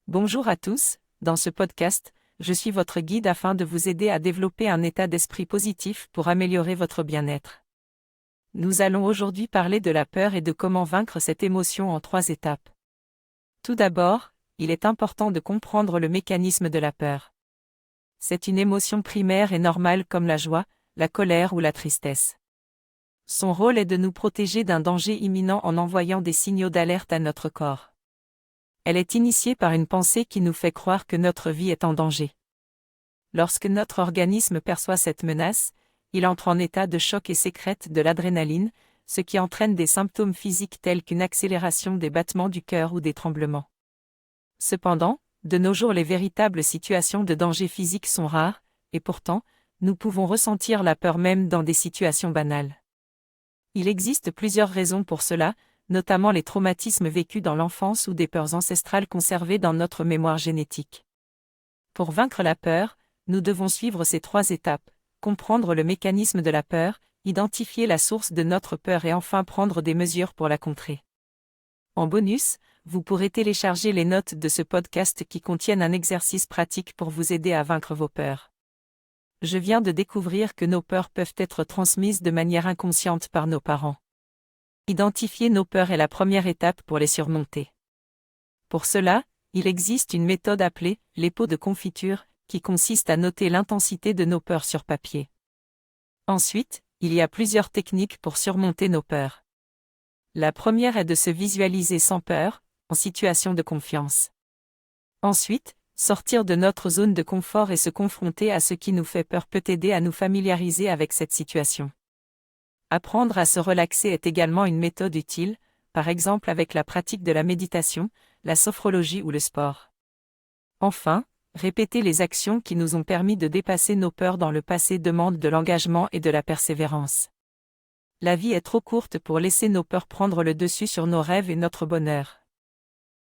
Bonjour à tous, dans ce podcast, je suis votre guide afin de vous aider à développer un état d'esprit positif pour améliorer votre bien-être. Nous allons aujourd'hui parler de la peur et de comment vaincre cette émotion en 3 étapes. Tout d'abord, il est important de comprendre le mécanisme de la peur. C'est une émotion primaire et normale comme la joie, la colère ou la tristesse. Son rôle est de nous protéger d'un danger imminent en envoyant des signaux d'alerte à notre corps. Elle est initiée par une pensée qui nous fait croire que notre vie est en danger. Lorsque notre organisme perçoit cette menace, il entre en état de choc et sécrète de l'adrénaline, ce qui entraîne des symptômes physiques tels qu'une accélération des battements du cœur ou des tremblements. Cependant, de nos jours les véritables situations de danger physique sont rares, et pourtant, nous pouvons ressentir la peur même dans des situations banales. Il existe plusieurs raisons pour cela, notamment les traumatismes vécus dans l'enfance ou des peurs ancestrales conservées dans notre mémoire génétique. Pour vaincre la peur, nous devons suivre ces 3 étapes, comprendre le mécanisme de la peur, identifier la source de notre peur et enfin prendre des mesures pour la contrer. En bonus, vous pourrez télécharger les notes de ce podcast qui contiennent un exercice pratique pour vous aider à vaincre vos peurs. Je viens de découvrir que nos peurs peuvent être transmises de manière inconsciente par nos parents. Identifier nos peurs est la première étape pour les surmonter. Pour cela, il existe une méthode appelée « les pots de confiture » qui consiste à noter l'intensité de nos peurs sur papier. Ensuite, il y a plusieurs techniques pour surmonter nos peurs. La première est de se visualiser sans peur, en situation de confiance. Ensuite, sortir de notre zone de confort et se confronter à ce qui nous fait peur peut aider à nous familiariser avec cette situation. Apprendre à se relaxer est également une méthode utile, par exemple avec la pratique de la méditation, la sophrologie ou le sport. Enfin, répéter les actions qui nous ont permis de dépasser nos peurs dans le passé demande de l'engagement et de la persévérance. La vie est trop courte pour laisser nos peurs prendre le dessus sur nos rêves et notre bonheur.